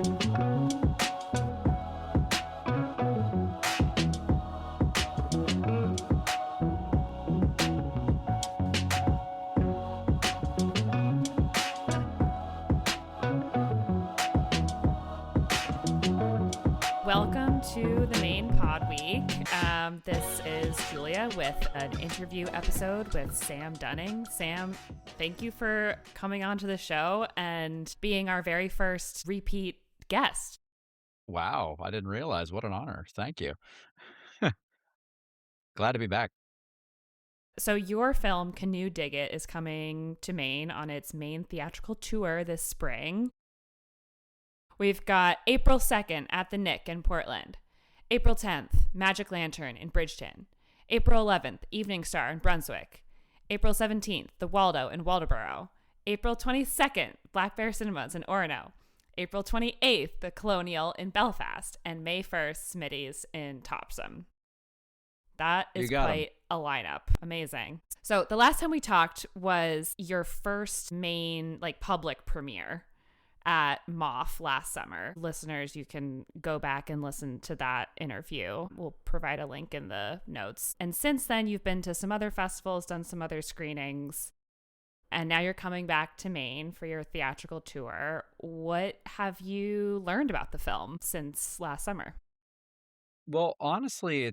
Welcome to the Maine Pod Week. This is Julia with an interview episode with Sam Dunning. Sam, thank you for coming onto the show and being our very first repeat guest. Wow, I didn't realize. What an honor. Thank you. Glad to be back. So your film, Canoe Dig It, is coming to Maine on its Maine theatrical tour this spring. We've got April 2nd at the Nick in Portland, April 10th, Magic Lantern in Bridgeton, April 11th, Eveningstar in Brunswick, April 17th, the Waldo in Waldoboro, April 22nd, Black Bear Cinemas in Orono, April 28th, the Colonial in Belfast, and May 1st, Smitty's in Topsham. That is quite a lineup. Amazing. So the last time we talked was your first main public premiere at MOF last summer. Listeners, you can go back and listen to that interview. We'll provide a link in the notes. And since then, you've been to some other festivals, done some other screenings, and now you're coming back to Maine for your theatrical tour. What have you learned about the film since last summer? Well, honestly,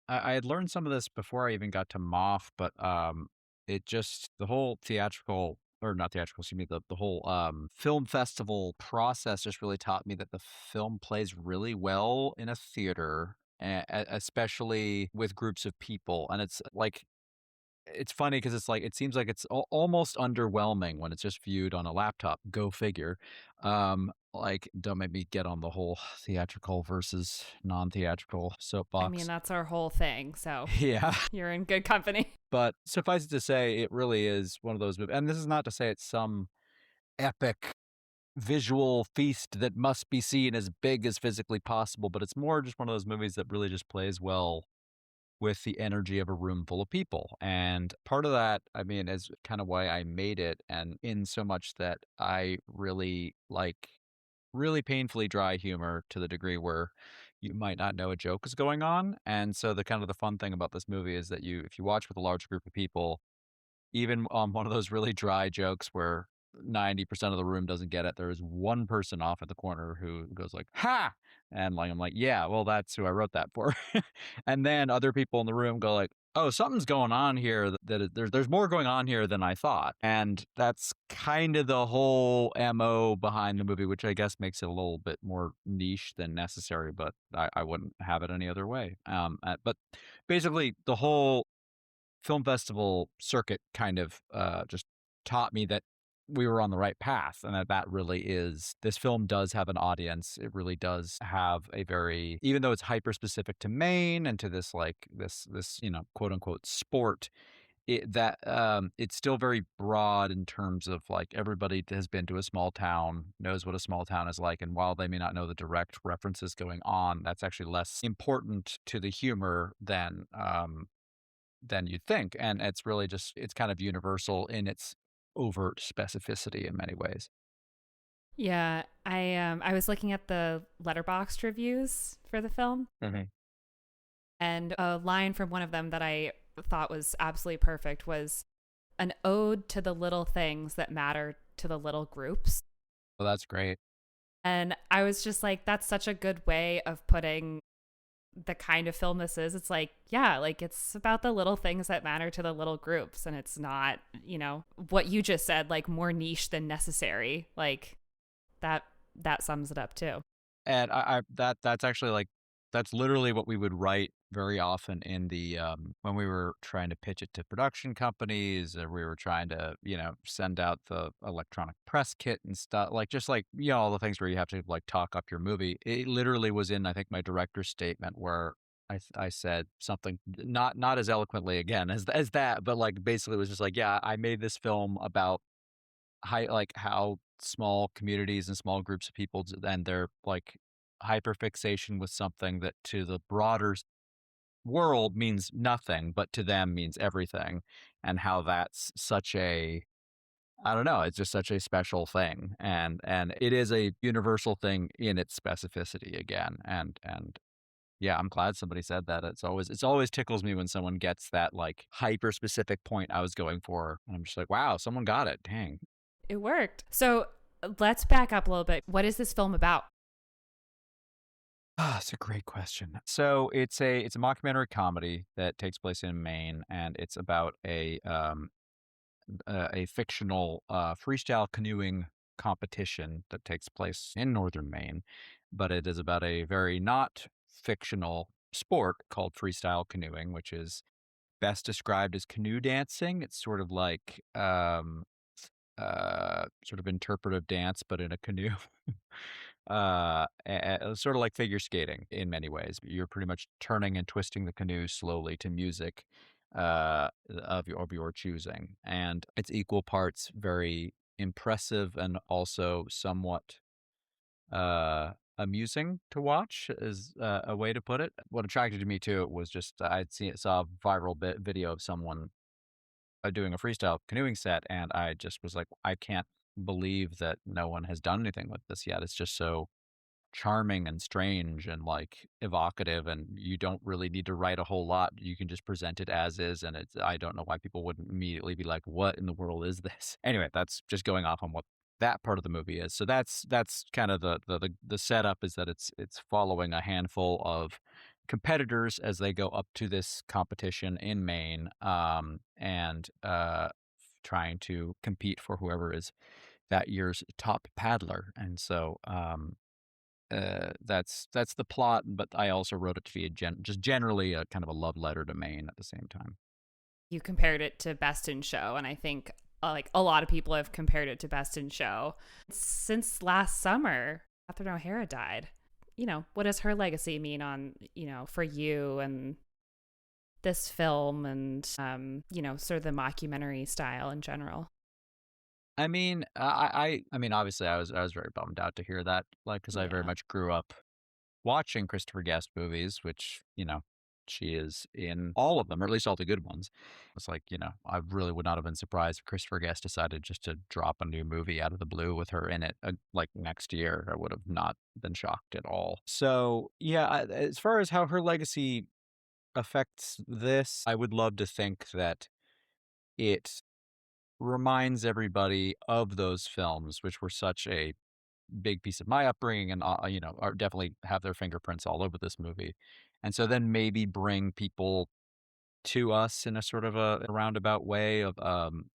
I had learned some of this before I even got to MOF, but the whole theatrical, or not theatrical, excuse me, the whole film festival process just really taught me that the film plays really well in a theater, especially with groups of people. And it's funny because it seems like it's almost underwhelming when it's just viewed on a laptop. Go figure. Don't make me get on the whole theatrical versus non-theatrical soapbox. I mean, that's our whole thing. So yeah, you're in good company. But suffice it to say, it really is one of those movies. And this is not to say it's some epic visual feast that must be seen as big as physically possible, but it's more just one of those movies that really just plays well with the energy of a room full of people. And part of that, I mean, is kind of why I made it, and in so much that I really like really painfully dry humor to the degree where you might not know a joke is going on. And so the fun thing about this movie is that if you watch with a large group of people, even on one of those really dry jokes where 90% of the room doesn't get it, there is one person off at the corner who goes like, "Ha!" And I'm like, yeah, well, that's who I wrote that for. And then other people in the room go like, "Oh, something's going on here. There's more going on here than I thought." And that's kind of the whole MO behind the movie, which I guess makes it a little bit more niche than necessary, but I wouldn't have it any other way. But basically, the whole film festival circuit kind of just taught me that we were on the right path, and that really is, this film does have an audience. It really does have a very, even though it's hyper specific to Maine and to this quote unquote sport, it's still very broad in terms of everybody has been to a small town, knows what a small town is like, and while they may not know the direct references going on, that's actually less important to the humor than you'd think. And it's really just, it's kind of universal in its overt specificity in many ways. Yeah, I was looking at the Letterboxd reviews for the film, and a line from one of them that I thought was absolutely perfect was an ode to the little things that matter to the little groups. Well, that's great. And I was just like, that's such a good way of putting the kind of film this is. It's it's about the little things that matter to the little groups, and it's not, what you just said, more niche than necessary. That sums it up too. And that's actually that's literally what we would write very often in the when we were trying to pitch it to production companies, or we were trying to send out the electronic press kit and stuff, all the things where you have to talk up your movie. It literally was in, I think, my director's statement, where I said something not as eloquently again as that, but basically it was just yeah, I made this film about how small communities and small groups of people and their hyperfixation with something that to the broader world means nothing, but to them means everything, and how that's such a I don't know. It's just such a special thing, and it is a universal thing in its specificity again. And yeah, I'm glad somebody said that. It's always tickles me when someone gets that like hyper specific point I was going for, and I'm just like, wow, someone got it. Dang. It worked. So let's back up a little bit. What is this film about? Ah, it's a great question. So it's a mockumentary comedy that takes place in Maine, and it's about a fictional freestyle canoeing competition that takes place in northern Maine, but it is about a very not fictional sport called freestyle canoeing, which is best described as canoe dancing. It's sort of like sort of interpretive dance, but in a canoe. Sort of like figure skating in many ways. You're pretty much turning and twisting the canoe slowly to music of your choosing, and it's equal parts very impressive and also somewhat amusing to watch, is a way to put it. What attracted me to it was just saw a viral video of someone doing a freestyle canoeing set, and I just was like, I can't believe that no one has done anything with this yet. It's just so charming and strange and like evocative, and you don't really need to write a whole lot. You can just present it as is, and it's I don't know why people wouldn't immediately be like, what in the world is this? Anyway, that's just going off on what that part of the movie is. So that's kind of the setup, is that it's following a handful of competitors as they go up to this competition in Maine, and trying to compete for whoever is that year's top paddler. And so that's the plot, but I also wrote it to be just generally a kind of a love letter to Maine at the same time. You compared it to Best in Show, and I think like a lot of people have compared it to Best in Show. Since last summer, Catherine O'Hara died. What does her legacy mean on, for you and this film and, sort of the mockumentary style in general? I mean, I mean, obviously, I was very bummed out to hear that, like, because I very Yeah. much grew up watching Christopher Guest movies, which she is in all of them, or at least all the good ones. It's like, I really would not have been surprised if Christopher Guest decided just to drop a new movie out of the blue with her in it, like next year. I would have not been shocked at all. So yeah, as far as how her legacy affects this, I would love to think that it reminds everybody of those films, which were such a big piece of my upbringing, and are definitely have their fingerprints all over this movie. And so then maybe bring people to us in a sort of a roundabout way of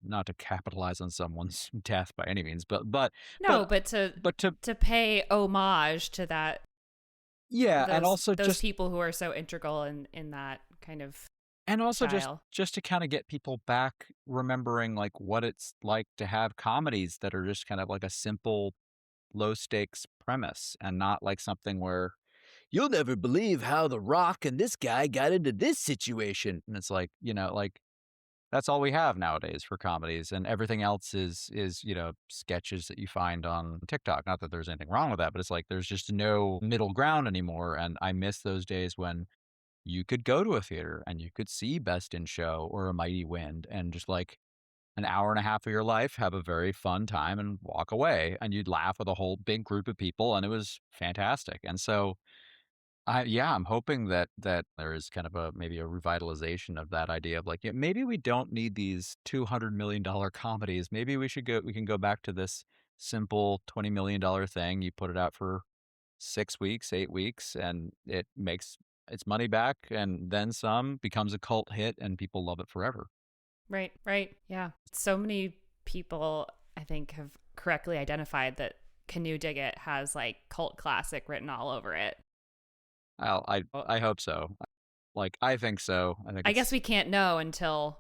not to capitalize on someone's death by any means, No, but to but to to pay homage to that, yeah, and those also those just people who are so integral in that kind of and also just style. just to kind of get people back remembering like what it's like to have comedies that are just kind of like a simple low stakes premise, and not like something where you'll never believe how The Rock and this guy got into this situation. And it's like, like that's all we have nowadays for comedies, and everything else is sketches that you find on TikTok. Not that there's anything wrong with that, but it's like there's just no middle ground anymore. And I miss those days when you could go to a theater and you could see Best in Show or A Mighty Wind and just like an hour and a half of your life, have a very fun time and walk away, and you'd laugh with a whole big group of people, and it was fantastic. And so I'm hoping that there is kind of maybe a revitalization of that idea of like, yeah, maybe we don't need these $200 million comedies. Maybe we can go back to this simple $20 million thing. You put it out for 6 weeks, 8 weeks, and it makes its money back and then some, becomes a cult hit, and people love it forever. Right, right. Yeah. So many people, I think, have correctly identified that Canoe Dig It has like cult classic written all over it. I hope so. Like, I think so. I think I guess it's we can't know until,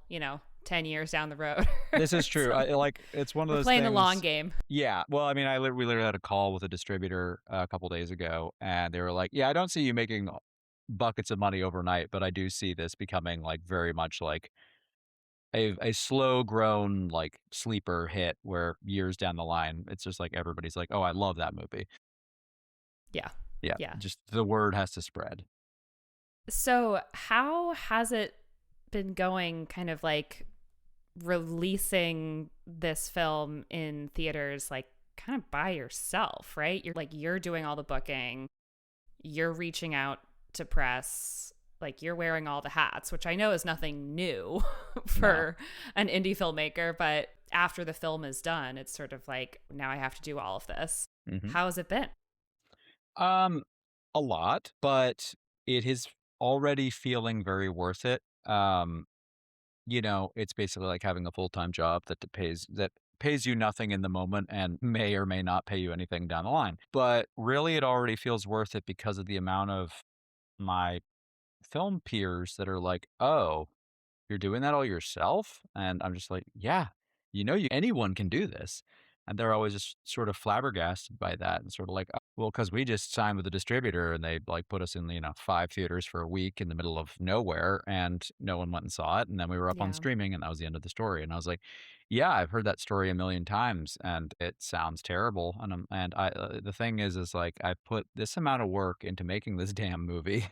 10 years down the road. this is true. So It's one of we're those playing the long things. game. Yeah. Well, I mean, we literally had a call with a distributor a couple days ago, and they were like, "Yeah, I don't see you making buckets of money overnight, but I do see this becoming like very much like a slow grown like sleeper hit where years down the line, it's just like everybody's like, "Oh, I love that movie." Yeah. Yeah. Yeah. Just the word has to spread. So, how has it been going kind of like releasing this film in theaters like kind of by yourself, right? You're doing all the booking, you're reaching out to press, like you're wearing all the hats, which I know is nothing new for an indie filmmaker, but after the film is done, it's sort of like now I have to do all of this. Mm-hmm. How has it been? A lot, but it is already feeling very worth it. It's basically like having a full-time job that pays you nothing in the moment and may or may not pay you anything down the line. But really, it already feels worth it because of the amount of my film peers that are like, "Oh, you're doing that all yourself?" And I'm just like, "Yeah, anyone can do this." And they're always just sort of flabbergasted by that and sort of like, "Oh, well, because we just signed with a distributor and they like put us in, 5 theaters for a week in the middle of nowhere and no one went and saw it. And then we were up on Yeah. streaming and that was the end of the story." And I was like, "Yeah, I've heard that story a million times and it sounds terrible." The thing is like, I put this amount of work into making this damn movie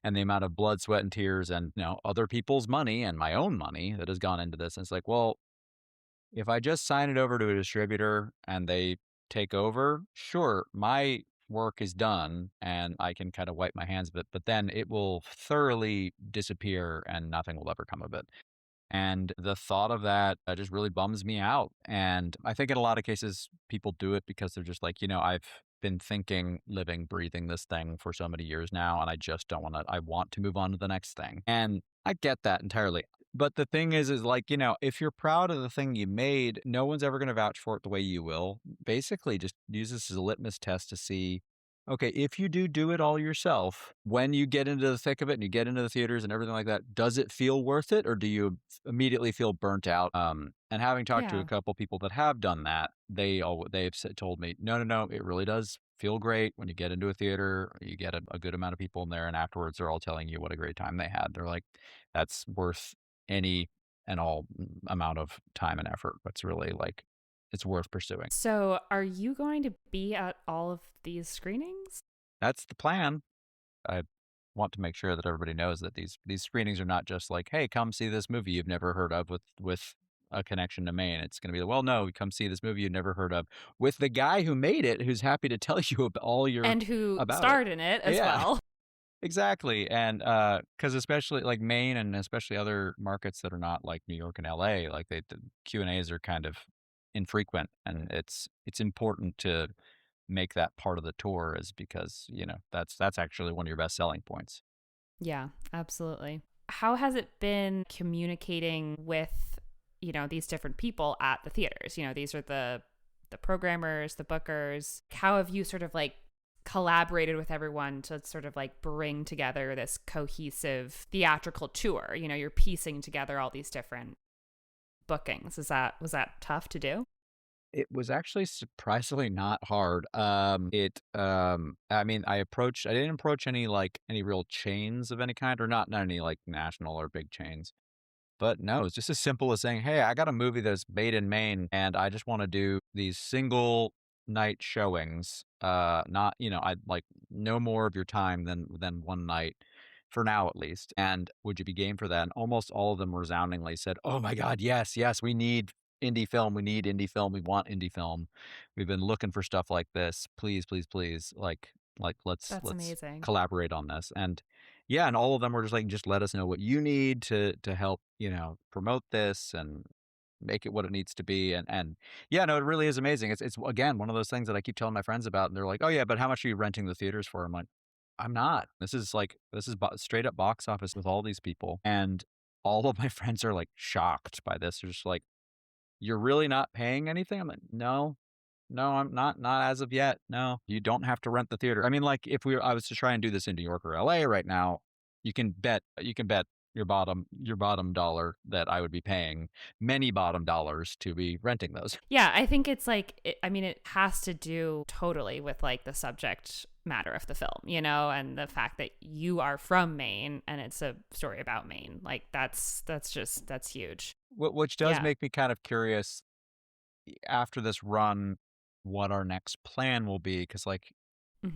and the amount of blood, sweat, and tears and, other people's money and my own money that has gone into this. And it's like, well, if I just sign it over to a distributor and they take over, sure, my work is done and I can kind of wipe my hands of it, but then it will thoroughly disappear and nothing will ever come of it. And the thought of that just really bums me out. And I think in a lot of cases, people do it because they're just like, I've been thinking, living, breathing this thing for so many years now, and I just don't want to, I want to move on to the next thing. And I get that entirely. But the thing is like, if you're proud of the thing you made, no one's ever going to vouch for it the way you will. Basically, just use this as a litmus test to see, okay, if you do it all yourself, when you get into the thick of it and you get into the theaters and everything like that, does it feel worth it or do you immediately feel burnt out? And having talked to a Yeah. couple people that have done that, told me, no, it really does feel great when you get into a theater. You get a good amount of people in there, and afterwards they're all telling you what a great time they had. They're like, that's worth any and all amount of time and effort. It's really like it's worth pursuing. So, are you going to be at all of these screenings? That's the plan. I want to make sure that everybody knows that these screenings are not just like, hey, come see this movie you've never heard of with a connection to Maine. It's going to be, well, no, come see this movie you've never heard of with the guy who made it, who's happy to tell you And who about it. starred in it as Yeah, well. exactly. And because especially like Maine and especially other markets that are not like New York and LA, like the Q&As are kind of infrequent, and it's important to make that part of the tour is because, that's actually one of your best selling points. Yeah, absolutely. How has it been communicating with, these different people at the theaters? These are the programmers, the bookers. How have you sort of like collaborated with everyone to sort of like bring together this cohesive theatrical tour? You're piecing together all these different bookings. Was that tough to do? It was actually surprisingly not hard. I mean, I didn't approach any real chains of any kind, or not any like national or big chains. But no, it's just as simple as saying, "Hey, I got a movie that's made in Maine, and I just want to do these single night showings. Not, I'd like no more of your time than one night, for now at least. And would you be game for that?" And almost all of them resoundingly said, "Oh my God, yes, yes, we need indie film. We need indie film. We want indie film. We've been looking for stuff like this. Please, please, please. Like That's let's amazing. collaborate on this." And yeah, and all of them were just like, just let us know what you need to help, promote this and make it what it needs to be. And yeah, no, it really is amazing. It's again one of those things that I keep telling my friends about, and they're like, "Oh yeah, but how much are you renting the theaters for?" I'm like, "I'm not. This is straight up box office with all these people." And all of my friends are like shocked by this. They're just like, "You're really not paying anything?" I'm like, "No, no, I'm not as of yet. No, you don't have to rent the theater." I mean, like if I was to try and do this in New York or LA right now, you can bet your bottom dollar that I would be paying many bottom dollars to be renting those. Yeah, I think it's like, it has to do totally with like the subject matter of the film, and the fact that you are from Maine and it's a story about Maine. Like that's huge. Which does Yeah. make me kind of curious after this run, what our next plan will be. Because like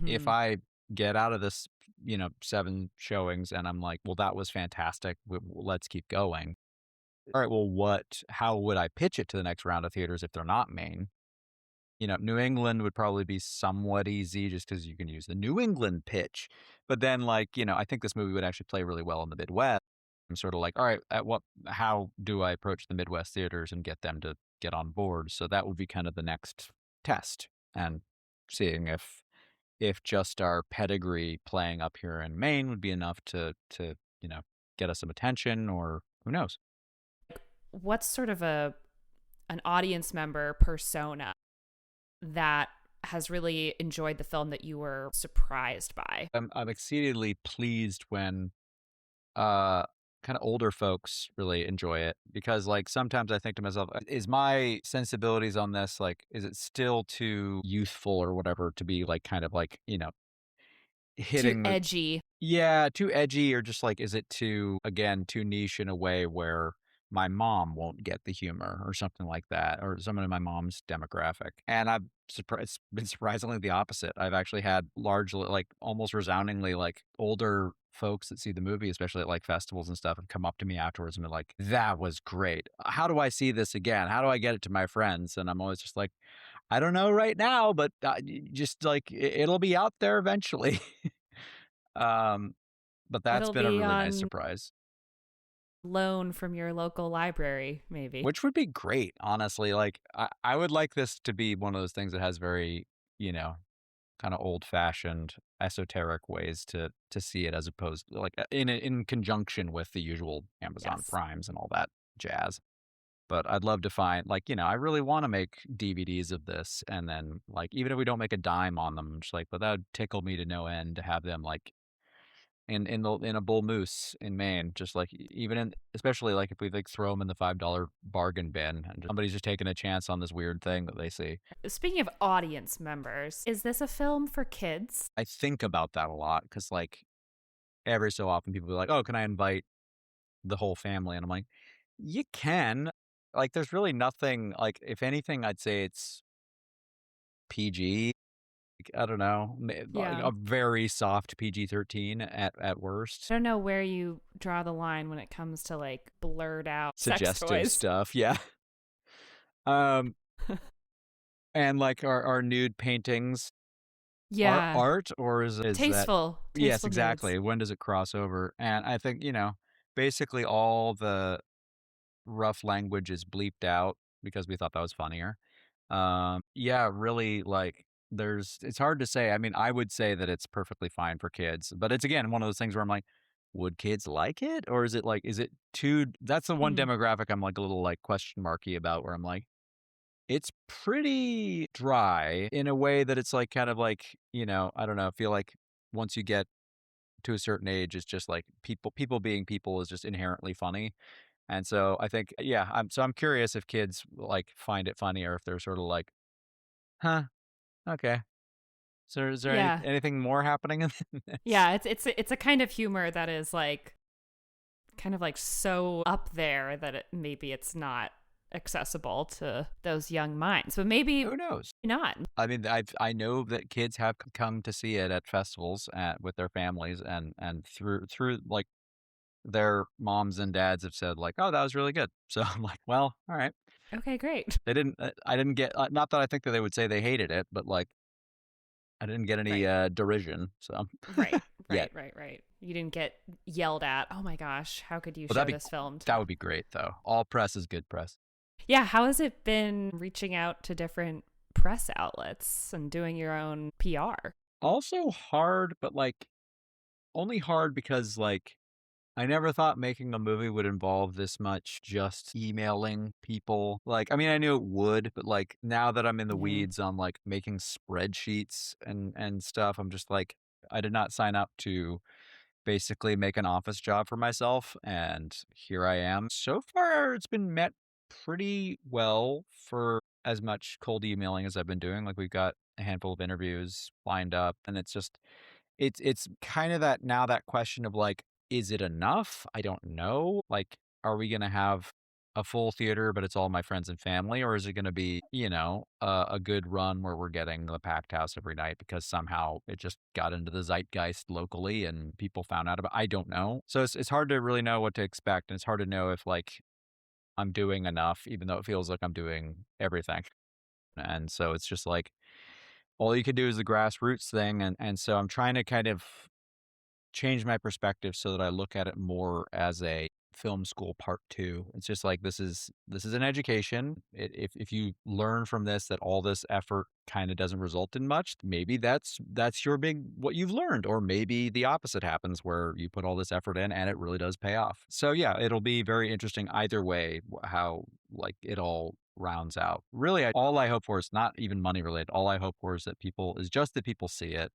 if Hmm. I get out of this, 7 showings and I'm like, well, that was fantastic. Let's keep going. all right, well, how would I pitch it to the next round of theaters if they're not Maine? New England would probably be somewhat easy just because you can use the New England pitch. But then, like, I think this movie would actually play really well in the Midwest. I'm sort of like, all right, how do I approach the Midwest theaters and get them to get on board? So that would be kind of the next test, and seeing if just our pedigree playing up here in Maine would be enough to get us some attention, or who knows. What's sort of an audience member persona that has really enjoyed the film that you were surprised by? I'm exceedingly pleased when uh kind of older folks really enjoy it, because like sometimes I think to myself, is my sensibilities on this, like, is it still too youthful or whatever to be like kind of like Too hitting the edgy. yeah, too edgy, or just like, is it too, again, too niche in a way where my mom won't get the humor or something like that, or someone in my mom's demographic. And I've surprised been surprisingly the opposite. I've actually had largely, like, almost resoundingly, like, older folks that see the movie, especially at like festivals and stuff, and come up to me afterwards and be like, "That was great. How do I see this again? How do I get it to my friends?" And I'm always just like, "I don't know right now, but just like it'll be out there eventually." Um, but that's It'll been a be really nice on surprise, loan from your local library, maybe. which would be great, honestly. Like, I would like this to be one of those things that has very, kind of old fashioned, esoteric ways to see it, as opposed like in conjunction with the usual Amazon Yes. Primes and all that jazz. But I'd love to find, like, I really want to make DVDs of this, and then, like, even if we don't make a dime on them, just like, but that would tickle me to no end to have them, like, in a bull moose in Maine, just like, even in, especially like if we like throw them in the $5 bargain bin, and somebody's just taking a chance on this weird thing that they see. Speaking of audience members, is this a film for kids? I think about that a lot because, like, every so often people be like, "Oh, can I invite the whole family?" And I'm like, "You can." Like, there's really nothing, like, if anything, I'd say it's PG. I don't know, like Yeah. a very soft PG-13 at worst. I don't know where you draw the line when it comes to like blurred out sex Suggestive toys. stuff, yeah. Um, and like our nude paintings are Yeah. art, or is that Tasteful. yes, Tasteful nudes. exactly. When does it cross over? And I think, basically all the rough language is bleeped out because we thought that was funnier. Yeah, really, like, it's hard to say. I mean, I would say that it's perfectly fine for kids, but it's, again, one of those things where I'm like, would kids like it? Or is it too, that's the one Mm. demographic I'm like a little like question marky about, where I'm like, it's pretty dry in a way that it's like kind of like, I don't know, I feel like once you get to a certain age, it's just like people being people is just inherently funny. And so I think, yeah, I'm curious if kids like find it funny, or if they're sort of like, huh, okay. So is there Yeah. anything more happening in this? Yeah, it's a kind of humor that is like kind of like so up there that maybe it's not accessible to those young minds. But maybe Who knows? not. I mean, I know that kids have come to see it at festivals with their families, and through like their moms and dads have said like, "Oh, that was really good." So I'm like, well, all right. Okay, great. They didn't. I didn't get. Not that I think that they would say they hated it, but like I didn't get any Right. derision. So Right. yet. Right. Right. Right. You didn't get yelled at. Oh my gosh, how could you Well, show this film that to? would be great though. All press is good press. Yeah, how has it been reaching out to different press outlets and doing your own PR? Also hard, but like only hard because, like, I never thought making a movie would involve this much just emailing people. Like, I mean, I knew it would, but like now that I'm in the Yeah. weeds on like making spreadsheets and stuff, I'm just like, I did not sign up to basically make an office job for myself, and here I am. So far, it's been met pretty well for as much cold emailing as I've been doing. Like, we've got a handful of interviews lined up, and it's kind of that now, that question of like, is it enough? I don't know. Like, are we gonna have a full theater, but it's all my friends and family, or is it gonna be, a good run where we're getting the packed house every night because somehow it just got into the zeitgeist locally and people found out about? I don't know. So it's hard to really know what to expect, and it's hard to know if like I'm doing enough, even though it feels like I'm doing everything. And so it's just like all you can do is the grassroots thing. And so I'm trying to kind of change my perspective so that I look at it more as a film school part two. It's just like this is an education. If you learn from this that all this effort kind of doesn't result in much, maybe that's your big what you've learned, or maybe the opposite happens where you put all this effort in and it really does pay off. So yeah, it'll be very interesting either way how like it all rounds out. Really, all I hope for is not even money related. All I hope for is that people see it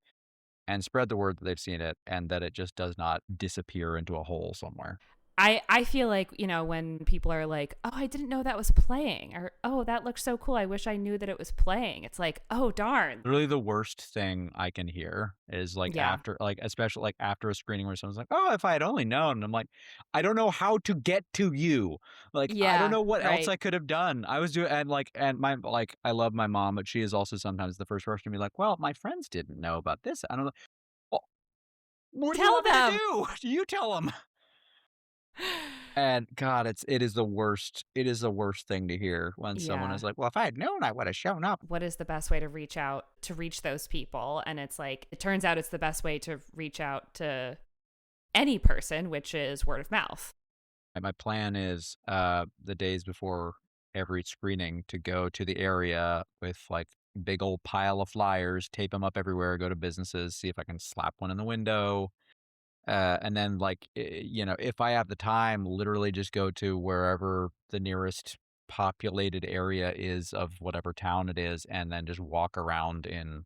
and spread the word that they've seen it and that it just does not disappear into a hole somewhere. I feel like, when people are like, oh, I didn't know that was playing, or, oh, that looks so cool, I wish I knew that it was playing. It's like, oh, darn. Literally the worst thing I can hear is like Yeah. after, like, especially like after a screening where someone's like, oh, if I had only known. And I'm like, I don't know how to get to you. Like, I don't Yeah, know what else right. I could have done. I was doing, and my, like, I love my mom, but she is also sometimes the first person to be like, well, my friends didn't know about this. I don't know. Well, what do you Tell want me to them. do? You tell them. And God, it is the worst. It is the worst thing to hear when someone Yeah. is like, "Well, if I had known, I would have shown up." What is the best way to reach those people? And it's like, it turns out it's the best way to reach out to any person, which is word of mouth. And my plan is, the days before every screening to go to the area with like big old pile of flyers, tape them up everywhere, go to businesses, see if I can slap one in the window, and then like if I have the time, literally just go to wherever the nearest populated area is of whatever town it is, and then just walk around in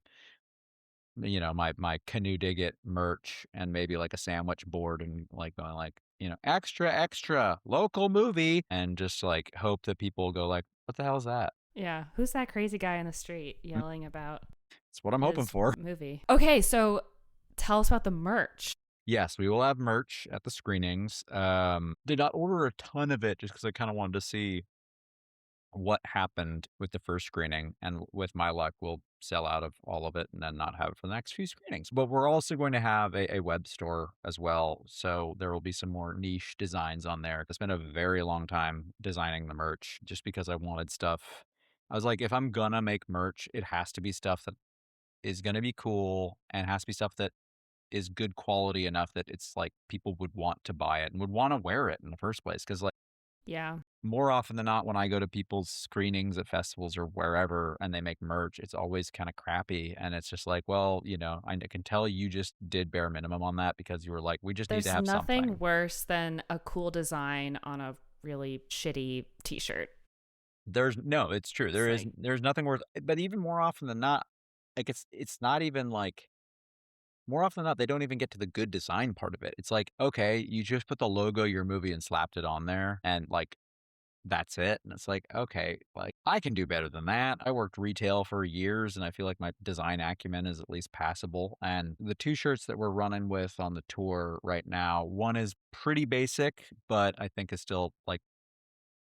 my Canoe Dig It merch and maybe like a sandwich board and like going like, extra, extra, local movie, and just like hope that people go like, what the hell is that? Yeah. Who's that crazy guy in the street Mm, yelling about It's what I'm hoping his for. movie? Okay, so tell us about the merch. Yes, we will have merch at the screenings. Did not order a ton of it just because I kind of wanted to see what happened with the first screening, and with my luck, we'll sell out of all of it and then not have it for the next few screenings. But we're also going to have a web store as well, so there will be some more niche designs on there. It's been a very long time designing the merch just because I wanted stuff. I was like, if I'm gonna make merch, it has to be stuff that is gonna be cool and has to be stuff that is good quality enough that it's like people would want to buy it and would want to wear it in the first place. Because like Yeah. more often than not, when I go to people's screenings at festivals or wherever and they make merch, it's always kind of crappy. And it's just like, well, I can tell you just did bare minimum on that because you were like, we just need to There's have nothing something. worse than a cool design on a really shitty t-shirt. There's no, it's true. It's like, There's nothing worth, but even more often than not, like it's not even like more often than not, they don't even get to the good design part of it. It's like, okay, you just put the logo of your movie and slapped it on there and like that's it. And it's like, okay, like I can do better than that. I worked retail for years and I feel like my design acumen is at least passable. And the two shirts that we're running with on the tour right now, one is pretty basic, but I think is still like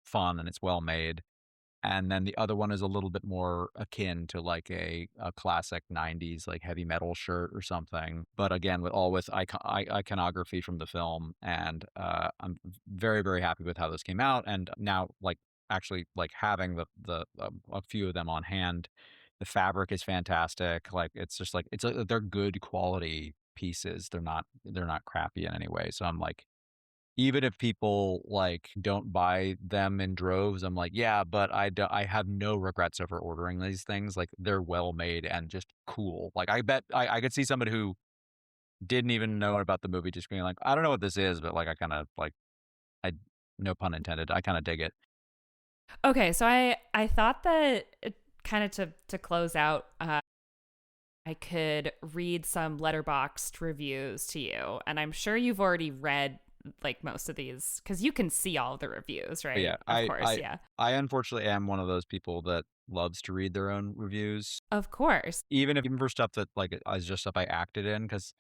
fun and it's well made. And then the other one is a little bit more akin to like a classic 90s like heavy metal shirt or something. But again, with iconography from the film. And I'm very, very happy with how this came out. And now like actually like having the a few of them on hand, the fabric is fantastic. Like it's just like they're good quality pieces. They're not crappy in any way. So I'm like even if people, like, don't buy them in droves, I'm like, "Yeah, but I have no regrets over ordering these things." Like, they're well made and just cool. Like, I bet I could see somebody who didn't even know about the movie just being like, "I don't know what this is, but, like, I kinda, like" I no pun intended, I kinda dig it. okay, so I thought that kind of to close out, I could read some Letterboxd reviews to you, and I'm sure you've already read like most of these because you can see all the reviews, But, right? yeah, Of course, yeah. I unfortunately am one of those people that loves to read their own reviews, Of course. even for stuff that, like, is just stuff I acted in, because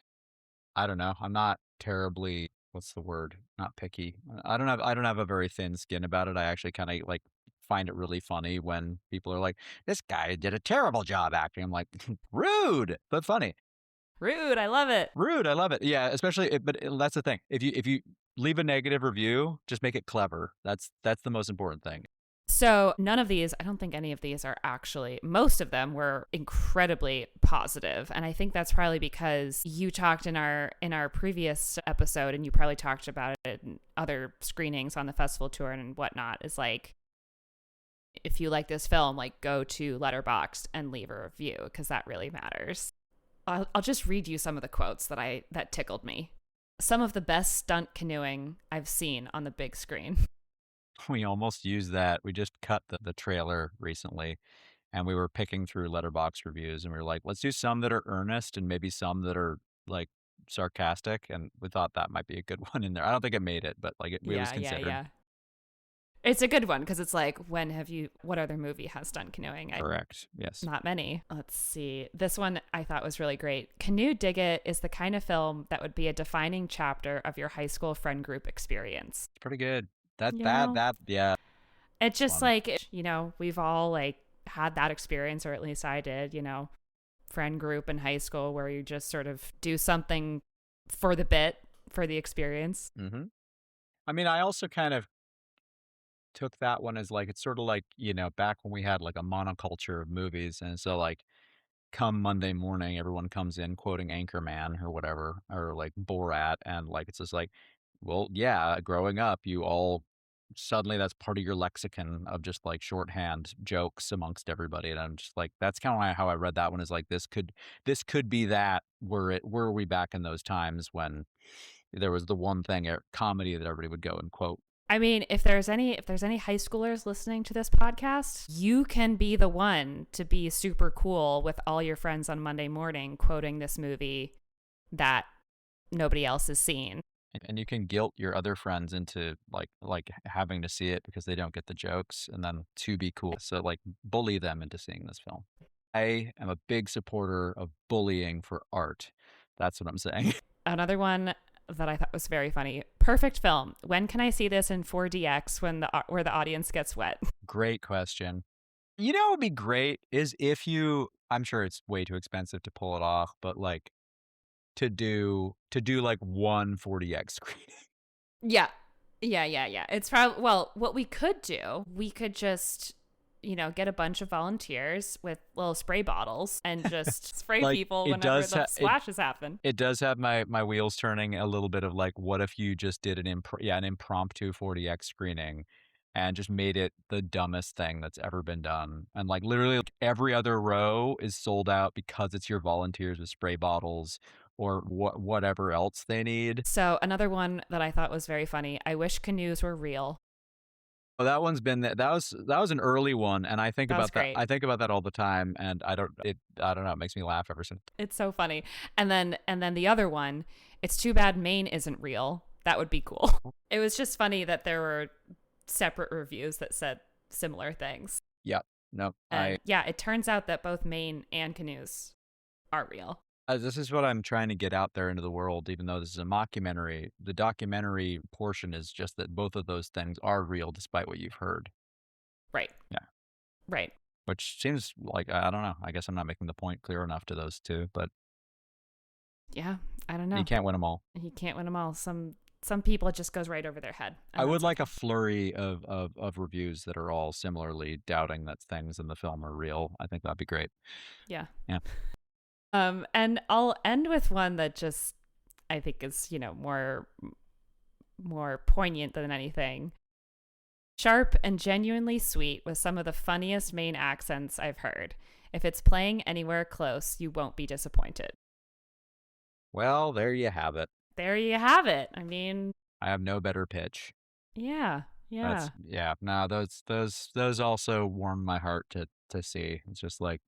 I don't know. I'm not terribly what's the word? Not picky. I don't have a very thin skin about it. I actually kind of like find it really funny when people are like, "This guy did a terrible job acting." I'm like, "Rude, but funny." Rude, I love it. Rude. I love it. Yeah, especially but that's the thing. If you leave a negative review, just make it clever. That's the most important thing. So none of these, I don't think any of these are actually, most of them were incredibly positive. And I think that's probably because you talked in our previous episode, and you probably talked about it in other screenings on the festival tour and whatnot, is like, if you like this film, like go to Letterboxd and leave a review, because that really matters. I'll just read you some of the quotes that tickled me. Some of the best stunt canoeing I've seen on the big screen. We almost used that. We just cut the trailer recently, and we were picking through Letterboxd reviews, and we were like, let's do some that are earnest and maybe some that are like sarcastic, and we thought that might be a good one in there. I don't think it made it, but like it was considered. Yeah. It's a good one because it's like, what other movie has stunt canoeing? Correct. Yes. Not many. Let's see. This one I thought was really great. Canoe Dig It is the kind of film that would be a defining chapter of your high school friend group experience. It's pretty good. Yeah. It's just like, we've all like had that experience, or at least I did, friend group in high school where you just sort of do something for the experience. Mm-hmm. I mean, I also kind of took that one as like, it's sort of like, back when we had like a monoculture of movies. And so like come Monday morning, everyone comes in quoting Anchorman or whatever, or like Borat. And like, it's just like, well, yeah, growing up, you all suddenly that's part of your lexicon of just like shorthand jokes amongst everybody. And I'm just like, that's kind of how I read that one, is like, this could be that. Were we back in those times when there was the one thing, comedy, that everybody would go and quote. I mean, if there's any high schoolers listening to this podcast, you can be the one to be super cool with all your friends on Monday morning quoting this movie that nobody else has seen. And you can guilt your other friends into like having to see it because they don't get the jokes, and then to be cool. So like bully them into seeing this film. I am a big supporter of bullying for art. That's what I'm saying. Another one that I thought was very funny. Perfect film. When can I see this in 4DX where the audience gets wet? Great question. What would be great is if I'm sure it's way too expensive to pull it off, but like to do like one 4DX screening. Yeah. It's probably, well, what we could do, we could just, get a bunch of volunteers with little spray bottles and just spray like, people whenever the splashes happen. It does have my wheels turning a little bit of like, what if you just did an impromptu 4DX screening and just made it the dumbest thing that's ever been done. And like literally like, every other row is sold out because it's your volunteers with spray bottles or whatever else they need. So another one that I thought was very funny. I wish canoes were real. Oh, that one's been that was an early one, and I think about that. Great. I think about that all the time, and I don't know. It makes me laugh ever since. It's so funny. And then the other one, it's too bad Maine isn't real. That would be cool. It was just funny that there were separate reviews that said similar things. Yep. No. Yeah, it turns out that both Maine and canoes are real. This is what I'm trying to get out there into the world, even though this is a mockumentary. The documentary portion is just that both of those things are real, despite what you've heard. Right. Yeah. Right. Which seems like, I don't know. I guess I'm not making the point clear enough to those two, but yeah, I don't know. You can't win them all. Some people, it just goes right over their head. I would like a flurry of reviews that are all similarly doubting that things in the film are real. I think that'd be great. Yeah. Yeah. And I'll end with one that just I think is, more poignant than anything. Sharp and genuinely sweet with some of the funniest Maine accents I've heard. If it's playing anywhere close, you won't be disappointed. Well, there you have it. There you have it. I mean, I have no better pitch. Yeah. No, those also warm my heart to see. It's just like,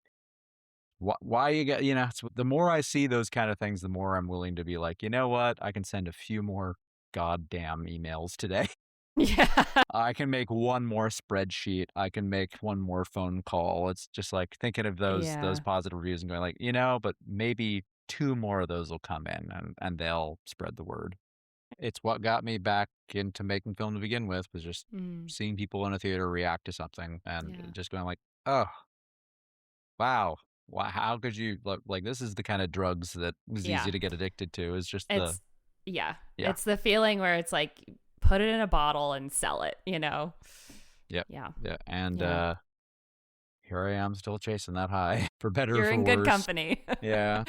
why you got, the more I see those kind of things, the more I'm willing to be like, you know what? I can send a few more goddamn emails today. Yeah. I can make one more spreadsheet. I can make one more phone call. It's just like thinking of those positive reviews and going like, but maybe 2 more of those will come in and they'll spread the word. It's what got me back into making film to begin with, was just seeing people in a theater react to something and just going like, oh, wow. How could you like this is the kind of drugs that was easy to get addicted to. It's just Yeah. Yeah. It's the feeling where it's like, put it in a bottle and sell it, you know? Yep. Yeah. Yeah. And Yeah. here I am still chasing that high for better You're or for in good worse. company. Yeah.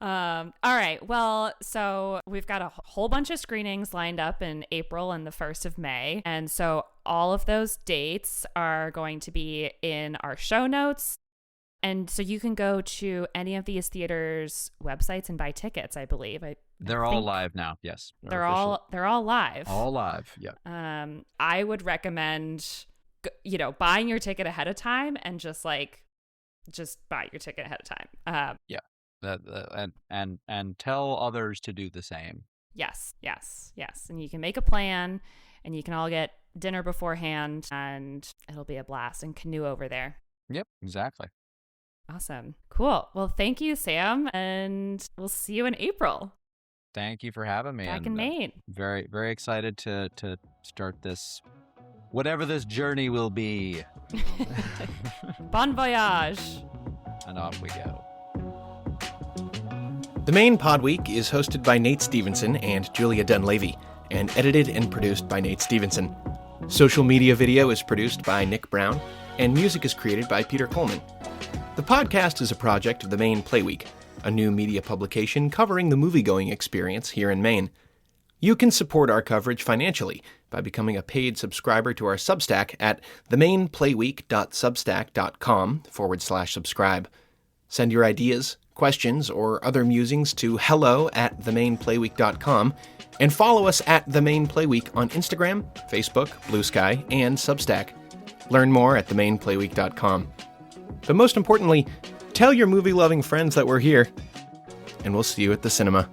All right. Well, so we've got a whole bunch of screenings lined up in April and the 1st of May. And so all of those dates are going to be in our show notes. And so you can go to any of these theaters' websites and buy tickets, I believe. They're all live now. Yes. They're all live. All live. Yeah. I would recommend buying your ticket ahead of time and just buy your ticket ahead of time. Yeah. And tell others to do the same. Yes. And you can make a plan, and you can all get dinner beforehand, and it'll be a blast, and canoe over there. Yep, exactly. Awesome. Cool. Well, thank you, Sam, and we'll see you in April. Thank you for having me. Back in Maine. Very, very excited to start this, whatever this journey will be. Bon voyage. And off we go. The Maine Pod Week is hosted by Nate Stevenson and Julia Dunleavy, and edited and produced by Nate Stevenson. Social media video is produced by Nick Brown, and music is created by Peter Coleman. The podcast is a project of the Maine Play Week, a new media publication covering the moviegoing experience here in Maine. You can support our coverage financially by becoming a paid subscriber to our Substack at themaineplayweek.substack.com/subscribe. Send your ideas, questions, or other musings to hello@themaineplayweek.com, and follow us at The Maine Play Week on Instagram, Facebook, Blue Sky, and Substack. Learn more at themaineplayweek.com. But most importantly, tell your movie-loving friends that we're here, and we'll see you at the cinema.